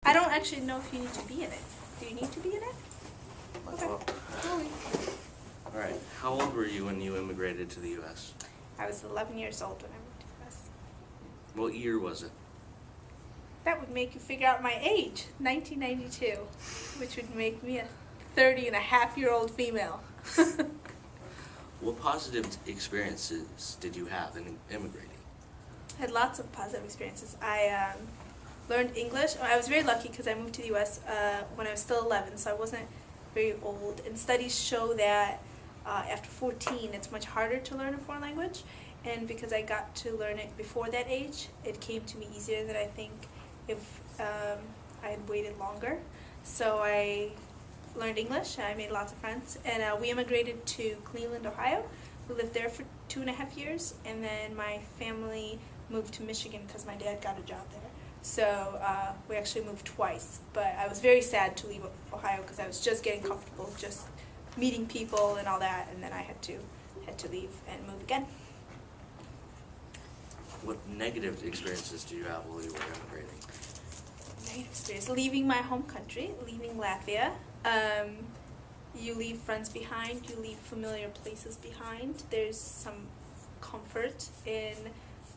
I don't actually know if you need to be in it. Do you need to be in it? Okay. Well, all right. How old were you when you immigrated to the U.S.? I was 11 years old when I moved to the U.S. What year was it? That would make you figure out my age, 1992, which would make me a 30-and-a-half-year-old female. What positive experiences did you have in immigrating? I had lots of positive experiences. I learned English. I was very lucky because I moved to the U.S. When I was still 11, so I wasn't very old. And studies show that after 14, it's much harder to learn a foreign language. And because I got to learn it before that age, it came to me easier than I think if I had waited longer. So I learned English, I made lots of friends, and we immigrated to Cleveland, Ohio. We lived there for 2.5 years, and then my family moved to Michigan because my dad got a job there. So we actually moved twice, but I was very sad to leave Ohio because I was just getting comfortable, just meeting people and all that, and then I had to leave and move again. What negative experiences do you have while you were immigrating? Negative experience. Leaving my home country, leaving Latvia. You leave friends behind, you leave familiar places behind. There's some comfort in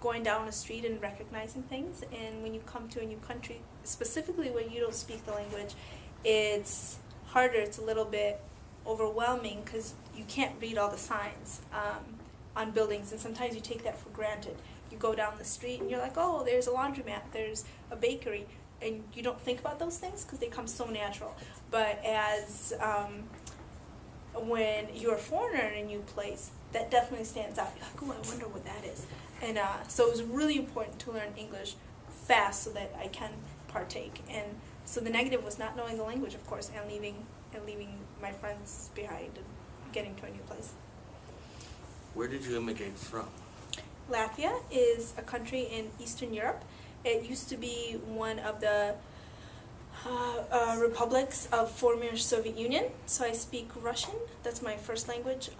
going down a street and recognizing things, and when you come to a new country, specifically when you don't speak the language, it's harder, it's a little bit overwhelming because you can't read all the signs on buildings, and sometimes you take that for granted. You go down the street and you're like, oh, there's a laundromat, there's a bakery, and you don't think about those things because they come so natural. But as when you're a foreigner in a new place, that definitely stands out. You're like, oh, I wonder what that is. And so it was really important to learn English fast so that I can partake. And so the negative was not knowing the language, of course, and leaving my friends behind and getting to a new place. Where did you immigrate from? Latvia is a country in Eastern Europe. It used to be one of the republics of former Soviet Union, so I speak Russian. That's my first language.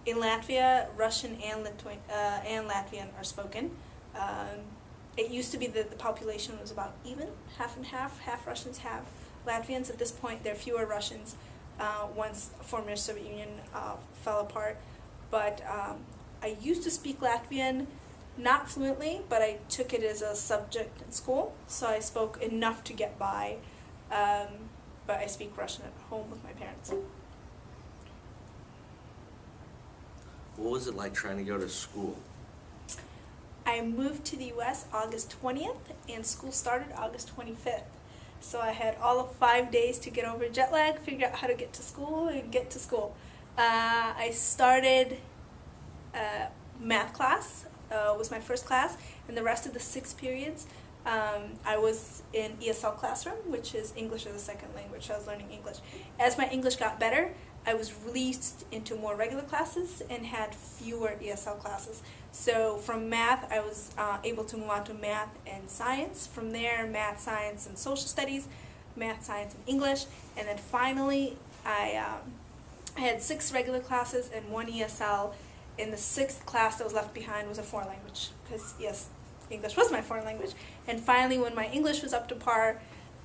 In Latvia, Russian and Latvian are spoken. It used to be that the population was about even, half and half Russians, half Latvians. At this point, there are fewer Russians once former Soviet Union fell apart. But I used to speak Latvian, not fluently, but I took it as a subject in school, so I spoke enough to get by. But I speak Russian at home with my parents. What was it like trying to go to school? I moved to the U.S. August 20th, and school started August 25th. So I had all of 5 days to get over jet lag, figure out how to get to school, and get to school. I started math class, was my first class, and the rest of the 6 periods I was in ESL classroom, which is English as a second language. So I was learning English. As my English got better, I was released into more regular classes and had fewer ESL classes. So from math, I was able to move on to math and science. From there, math, science, and social studies, math, science, and English. And then finally, I had 6 regular classes and 1 ESL. In the 6th class that was left behind was a foreign language, because yes, English was my foreign language. And finally, when my English was up to par,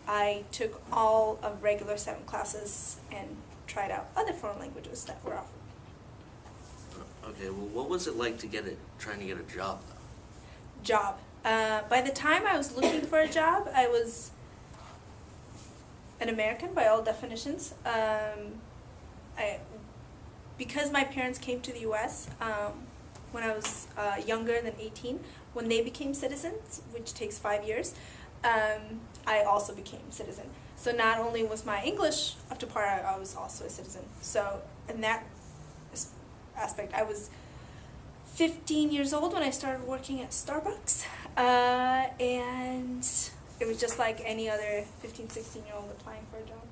I took all of regular 7 classes and tried out other foreign languages that were offered. Okay, well, what was it like to trying to get a job, though? Job. By the time I was looking for a job, I was an American by all definitions. Because my parents came to the U.S. When I was younger than 18, when they became citizens, which takes 5 years, I also became citizen. So not only was my English up to par, I was also a citizen. So in that aspect, I was 15 years old when I started working at Starbucks, and it was just like any other 15, 16-year-old applying for a job.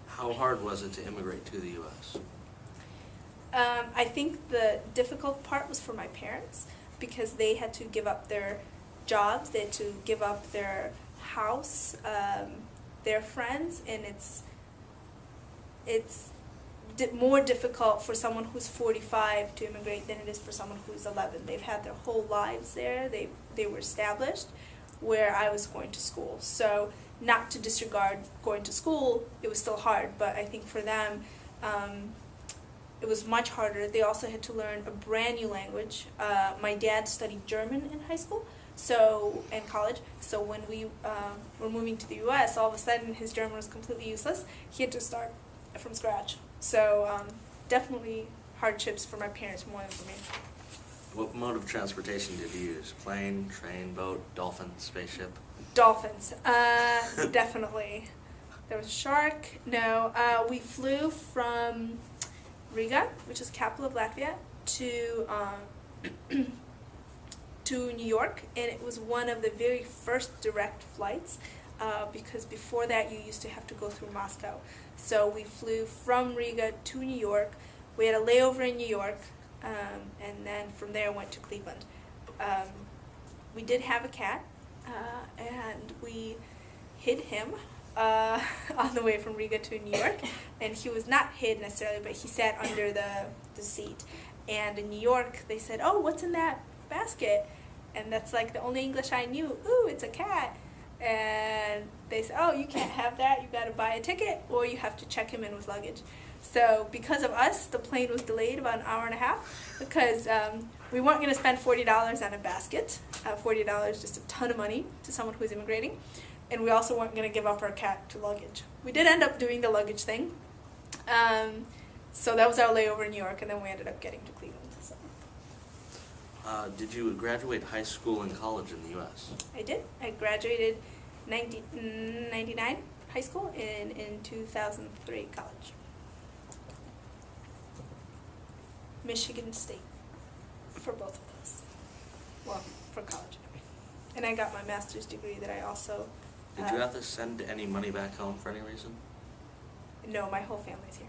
How hard was it to immigrate to the U.S.? I think the difficult part was for my parents, because they had to give up their jobs, they had to give up their house, their friends, and it's more difficult for someone who's 45 to immigrate than it is for someone who's 11. They've had their whole lives there. They were established where I was going to school. So not to disregard going to school, it was still hard, but I think for them it was much harder. They also had to learn a brand new language. My dad studied German in high school, and college, so when we were moving to the U.S., all of a sudden his German was completely useless. He had to start from scratch. So definitely hardships for my parents more than for me. What mode of transportation did you use? Plane, train, boat, dolphin, spaceship? Dolphins, definitely. There was a shark. No, we flew from Riga, which is the capital of Latvia, to to New York, and it was one of the very first direct flights because before that you used to have to go through Moscow. So we flew from Riga to New York. We had a layover in New York, and then from there went to Cleveland. We did have a cat, and we hid him on the way from Riga to New York, and he was not hid necessarily, but he sat under the seat. And in New York, they said, "Oh, what's in that basket?" And that's like the only English I knew. "Ooh, it's a cat." And they said, "Oh, you can't have that. You got to buy a ticket, or you have to check him in with luggage." So because of us, the plane was delayed about an hour and a half because we weren't going to spend $40 on a basket. $40 is just a ton of money to someone who's immigrating. And we also weren't going to give up our cat to luggage. We did end up doing the luggage thing. So that was our layover in New York, and then we ended up getting to Cleveland. So. Did you graduate high school and college in the U.S.? I did. I graduated 1999 high school and in 2003 college. Michigan State for both of those. Well, for college anyway. And I got my master's degree that I also... Did you have to send any money back home for any reason? No, my whole family's here.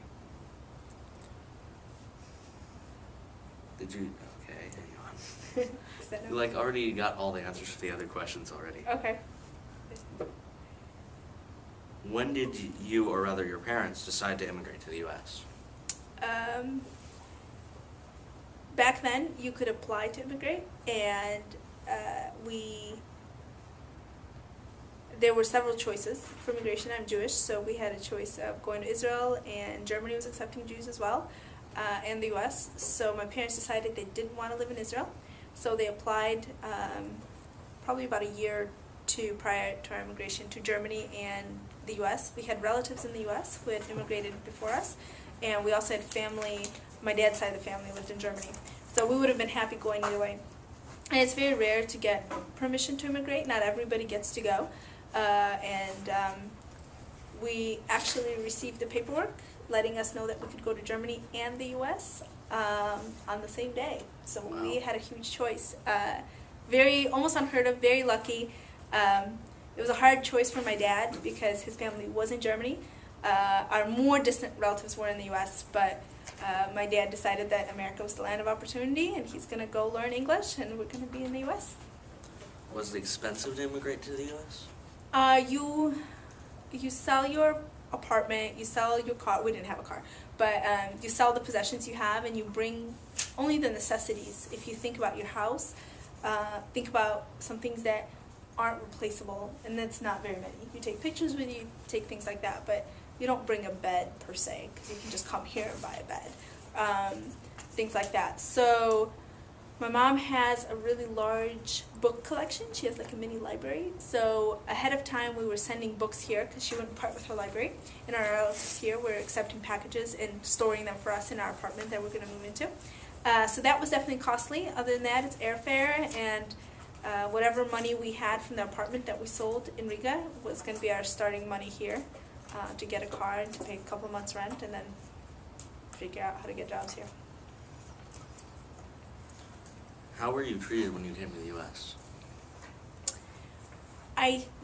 Did you? Okay, hang on. Is that You already got all the answers to the other questions already. Okay. When did you, or rather your parents, decide to immigrate to the U.S.? Back then, you could apply to immigrate, and there were several choices for immigration. I'm Jewish, so we had a choice of going to Israel, and Germany was accepting Jews as well, and the U.S. So my parents decided they didn't want to live in Israel, so they applied probably about a year or two prior to our immigration to Germany and the U.S. We had relatives in the U.S. who had immigrated before us, and we also had family. My dad's side of the family lived in Germany, so we would have been happy going either way. And it's very rare to get permission to immigrate. Not everybody gets to go. We actually received the paperwork letting us know that we could go to Germany and the U.S. On the same day. So Wow. We had a huge choice. Almost unheard of, very lucky. It was a hard choice for my dad because his family was in Germany. Our more distant relatives were in the U.S., but my dad decided that America was the land of opportunity, and he's going to go learn English, and we're going to be in the U.S. Was it expensive to immigrate to the U.S.? You sell your apartment, you sell your car. We didn't have a car, but you sell the possessions you have, and you bring only the necessities. If you think about your house, think about some things that aren't replaceable, and that's not very many. You take pictures with you, take things like that, but you don't bring a bed per se, because you can just come here and buy a bed. Things like that. So my mom has a really large book collection. She has like a mini library. So ahead of time we were sending books here because she wouldn't part with her library. And our relatives here were accepting packages and storing them for us in our apartment that we're going to move into. So that was definitely costly. Other than that, it's airfare and whatever money we had from the apartment that we sold in Riga was going to be our starting money here to get a car and to pay a couple months rent and then figure out how to get jobs here. How were you treated when you came to the U.S.?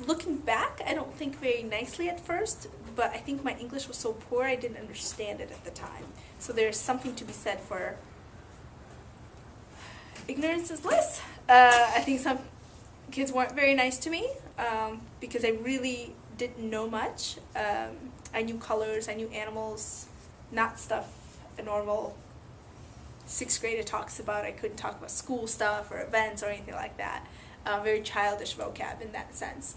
Looking back, I don't think very nicely at first, but I think my English was so poor I didn't understand it at the time. So there's something to be said for ignorance is bliss. I think some kids weren't very nice to me because I really didn't know much. I knew colors, I knew animals, not stuff a normal 6th grader talks about. I couldn't talk about school stuff or events or anything like that. Very childish vocab in that sense.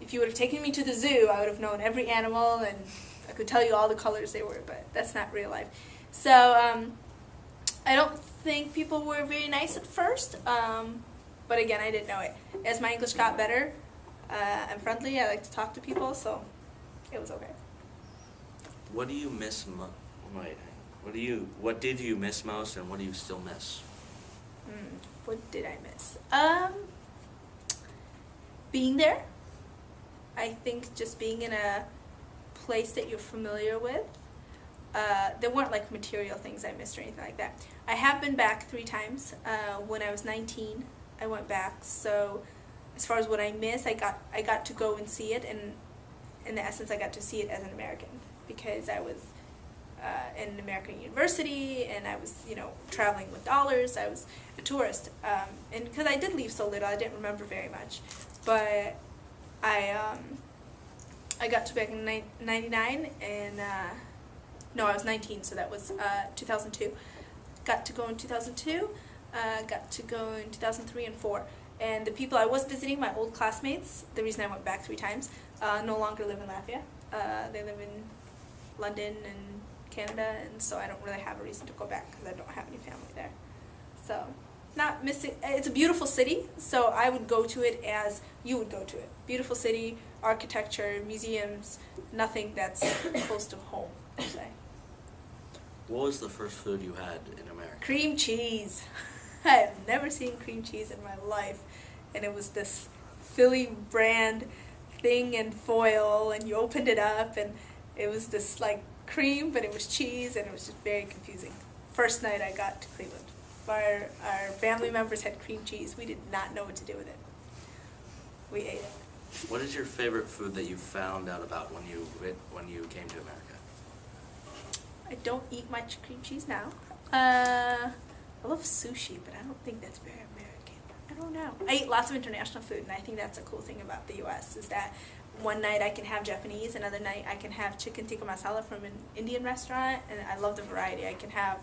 If you would have taken me to the zoo, I would have known every animal and I could tell you all the colors they were, but that's not real life. So I don't think people were very nice at first, but again, I didn't know it. As my English got better, I'm friendly, I like to talk to people, so it was okay. What do you miss what did you miss most, and what do you still miss? What did I miss? Being there. I think just being in a place that you're familiar with. There weren't like material things I missed or anything like that. I have been back 3 times. When I was 19, I went back. So as far as what I miss, I got to go and see it, and in the essence, I got to see it as an American because I was in an American university, and I was, traveling with dollars. I was a tourist, and because I did leave so little, I didn't remember very much. But I got to back in '99, and no, I was 19, so that was 2002. Got to go in 2002. Got to go in 2003 and 4. And the people I was visiting, my old classmates, the reason I went back 3 times, no longer live in Latvia. They live in London and Canada, and so I don't really have a reason to go back because I don't have any family there. So, not missing. It's a beautiful city, so I would go to it as you would go to it. Beautiful city, architecture, museums, nothing that's close to home, per se. What was the first food you had in America? Cream cheese. I have never seen cream cheese in my life, and it was this Philly brand thing in foil, and you opened it up, and it was this like cream, but it was cheese, and it was just very confusing. First night I got to Cleveland, our family members had cream cheese. We did not know what to do with it. We ate it. What is your favorite food that you found out about when you came to America? I don't eat much cream cheese now. I love sushi, but I don't think that's very American. I don't know. I eat lots of international food, and I think that's a cool thing about the U.S. is that one night I can have Japanese, another night I can have chicken tikka masala from an Indian restaurant, and I love the variety. I can have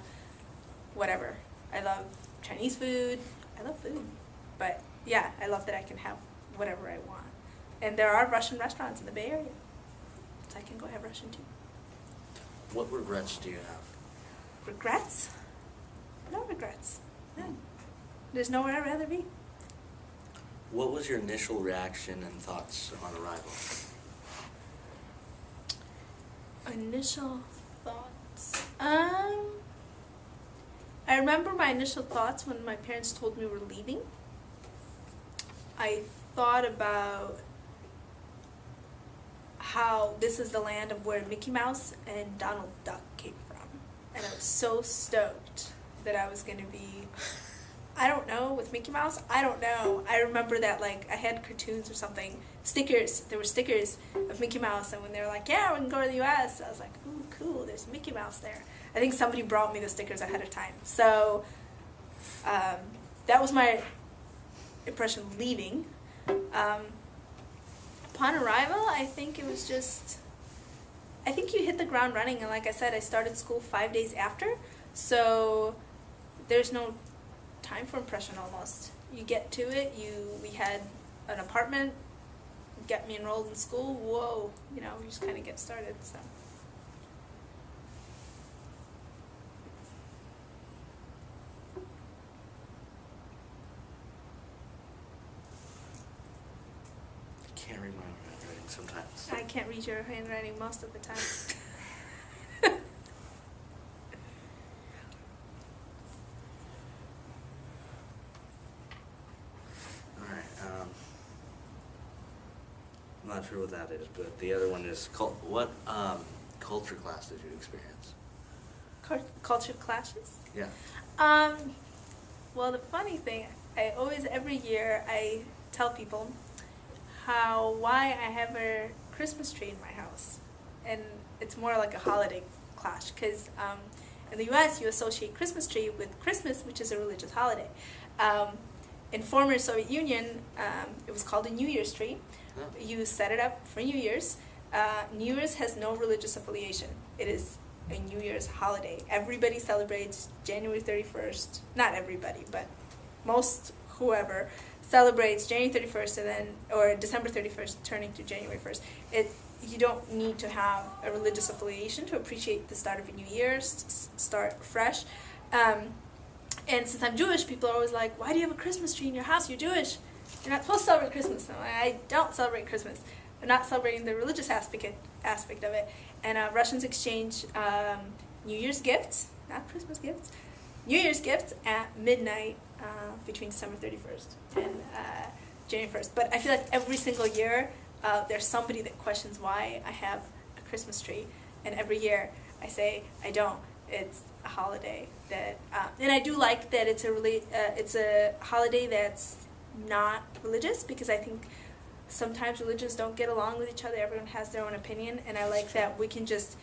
whatever. I love Chinese food. I love food. But yeah, I love that I can have whatever I want. And there are Russian restaurants in the Bay Area, so I can go have Russian too. What regrets do you have? Regrets? No regrets. None. There's nowhere I'd rather be. What was your initial reaction and thoughts on arrival? Initial thoughts. I remember my initial thoughts when my parents told me we were leaving. I thought about how this is the land of where Mickey Mouse and Donald Duck came from. And I was so stoked that I was going to be, I don't know, with Mickey Mouse, I don't know. I remember that, like, I had cartoons or something, stickers, there were stickers of Mickey Mouse, and when they were like, yeah, we can go to the U.S., I was like, ooh, cool, there's Mickey Mouse there. I think somebody brought me the stickers ahead of time. So, that was my impression leaving. Upon arrival, I think it was just, I think you hit the ground running, and like I said, I started school 5 days after, so there's no time for impression almost. You get to it, we had an apartment, get me enrolled in school, whoa, you just kind of get started, so. I can't read my own handwriting sometimes. I can't read your handwriting most of the time. I'm not sure what that is, but the other one is, what culture class did you experience? Culture clashes? Yeah. Well, the funny thing, every year, I tell people why I have a Christmas tree in my house. And it's more like a holiday clash, because in the U.S. you associate Christmas tree with Christmas, which is a religious holiday. In former Soviet Union, it was called a New Year's tree. You set it up for New Year's. New Year's has no religious affiliation. It is a New Year's holiday. Everybody celebrates January 31st. Not everybody, but most whoever celebrates January 31st and then, or December 31st turning to January 1st. You don't need to have a religious affiliation to appreciate the start of a new year, start fresh. And since I'm Jewish, people are always like, why do you have a Christmas tree in your house? You're Jewish. You're not supposed to celebrate Christmas. No, I don't celebrate Christmas. I'm not celebrating the religious aspect of it. And Russians exchange New Year's gifts, not Christmas gifts, New Year's gifts at midnight between December 31st and January 1st. But I feel like every single year there's somebody that questions why I have a Christmas tree. And every year I say, I don't. It's a holiday that, and I do like that it's a holiday that's not religious, because I think sometimes religions don't get along with each other. Everyone has their own opinion, and I like that we can just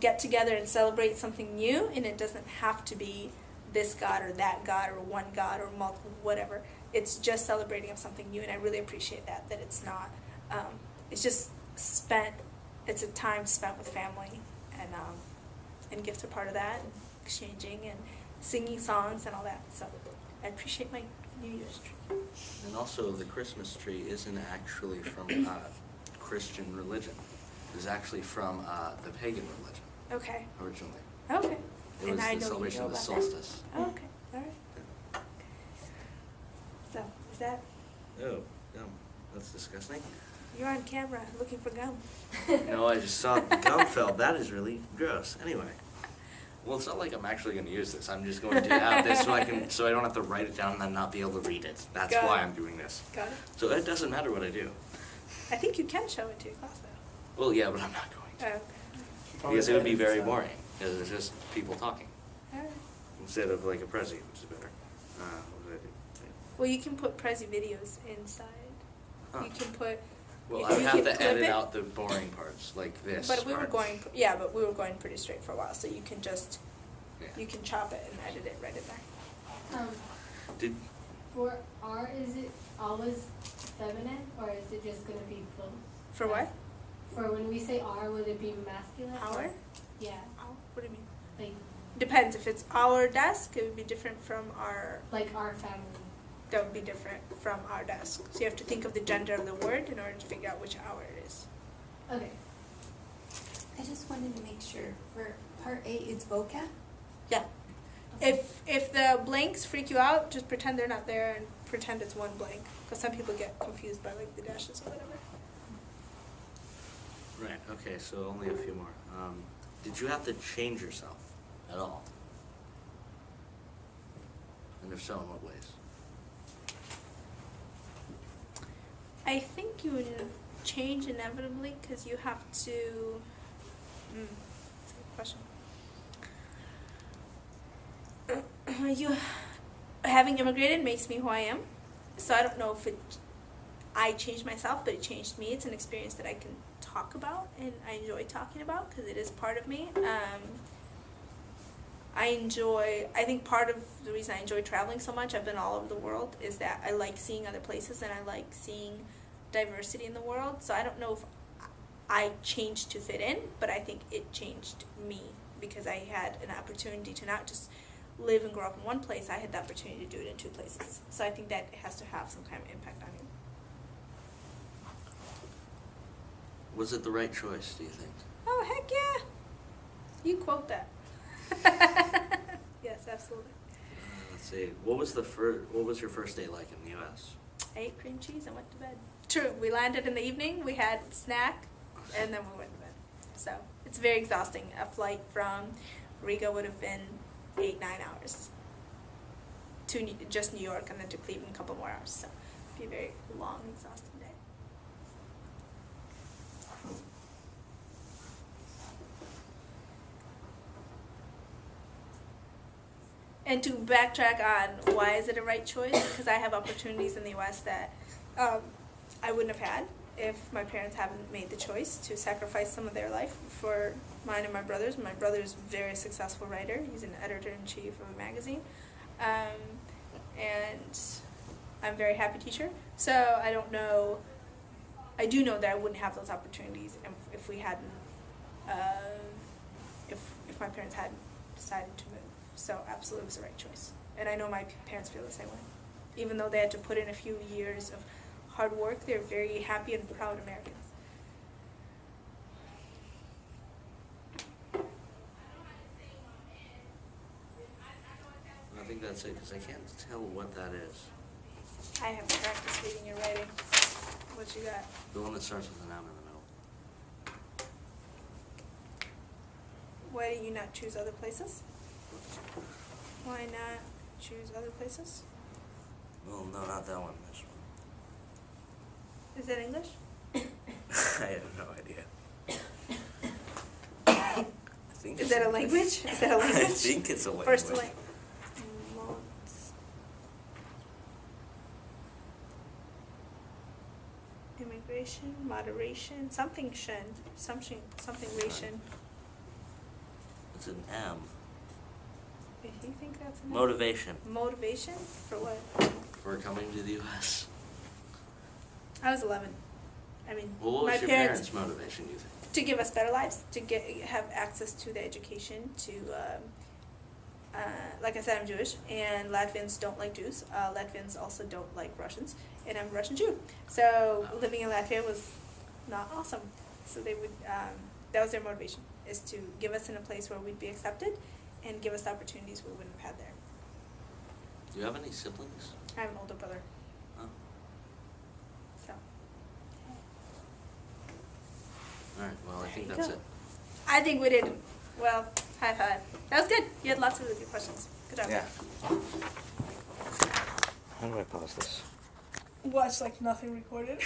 get together and celebrate something new, and it doesn't have to be this God or that God or one God or multiple whatever. It's just celebrating of something new, and I really appreciate that it's not, it's just it's a time spent with family, and gifts are part of that, and exchanging and singing songs and all that. So I appreciate my New Year's tree. And also, the Christmas tree isn't actually from Christian religion. It's actually from the pagan religion. Okay. Originally. Okay. It was the celebration of the solstice. Oh, okay. All right. So, is that? Oh, gum. That's disgusting. You're on camera looking for gum. No, I just saw the gum fell. That is really gross. Anyway. Well, it's not like I'm actually going to use this. I'm just going to have this so I don't have to write it down and then not be able to read it. That's why I'm doing this. Got it. So it doesn't matter what I do. I think you can show it to your class, though. Well, yeah, but I'm not going to. Oh, okay. Because it would be very boring. Because it's just people talking. All right. Instead of like a Prezi, which is better. What did I do? Well, you can put Prezi videos inside. Huh. You can put. Well, if I would you have can to clip edit it, out the boring parts, like this. But we were part. going, but we were going pretty straight for a while, so you can just, you can chop it and edit it right in there. Did For R, is it always feminine, or is it just going to be both? For what? For when we say R, would it be masculine? Our? Yeah. What do you mean? Like, Depends. If it's our desk, it would be different from our. like our family. That would be different from our desk. So you have to think of the gender of the word in order to figure out which hour it is. Okay. I just wanted to make sure for part A it's vocab. Yeah. If the blanks freak you out, just pretend they're not there and pretend it's one blank. Because some people get confused by like the dashes or whatever. Right, okay, so only a few more. Did you have to change yourself at all? And if so, in what ways? I think you would change inevitably because you have to. That's a good question. You having immigrated makes me who I am, so I don't know if I changed myself, but it changed me. It's an experience that I can talk about and I enjoy talking about because it is part of me. I think part of the reason I enjoy traveling so much, I've been all over the world, is that I like seeing other places and I like seeing diversity in the world. So I don't know if I changed to fit in, but I think it changed me because I had an opportunity to not just live and grow up in one place, I had the opportunity to do it in two places. So I think that has to have some kind of impact on you. Was it the right choice, do you think? Oh, heck yeah! You quote that. Yes, absolutely. Let's see. What was your first day like in the U.S.? I ate cream cheese and went to bed. True, we landed in the evening, we had a snack, and then we went to bed. So, it's very exhausting. A flight from Riga would have been 8-9 hours to just New York, and then to Cleveland a couple more hours. So, it'd be a very long, exhausting day. And to backtrack on why is it a right choice, because I have opportunities in the U.S. that I wouldn't have had if my parents haven't made the choice to sacrifice some of their life for mine and my brother's. My brother's a very successful writer. He's an editor-in-chief of a magazine. And I'm a very happy teacher. So I don't know, I do know that I wouldn't have those opportunities if we hadn't, if if my parents hadn't decided to move. So absolutely it was the right choice. And I know my parents feel the same way. Even though they had to put in a few years of hard work, they're very happy and proud Americans. I think that's it, because I can't tell what that is. I have practiced reading and writing. What you got? The one that starts with an M in the middle. Why do you not choose other places? Why not choose other places? Well, no, not that one, this one. Is that English? I have no idea. I think Is it's that a English. language? Is that a language? I think it's a language. First language. Immigration, moderation, something ration. It's an M. If you think that's enough. Motivation. Motivation? For what? For coming to the U.S. I was 11. I mean, Well, what my was your parents, parents' motivation, you think? to give us better lives, to have access to the education, to, like I said, I'm Jewish, and Latvians don't like Jews. Latvians also don't like Russians, and I'm a Russian Jew. So living in Latvia was not awesome. So they would, that was their motivation, is to give us in a place where we'd be accepted and give us the opportunities we wouldn't have had there. Do you have any siblings? I have an older brother, Oh. so. All right, well, I think There you that's go. it. I think we did, well, high five. That was good. You had lots of really good questions. Good job. Yeah. How do I pause this? Watch like nothing recorded.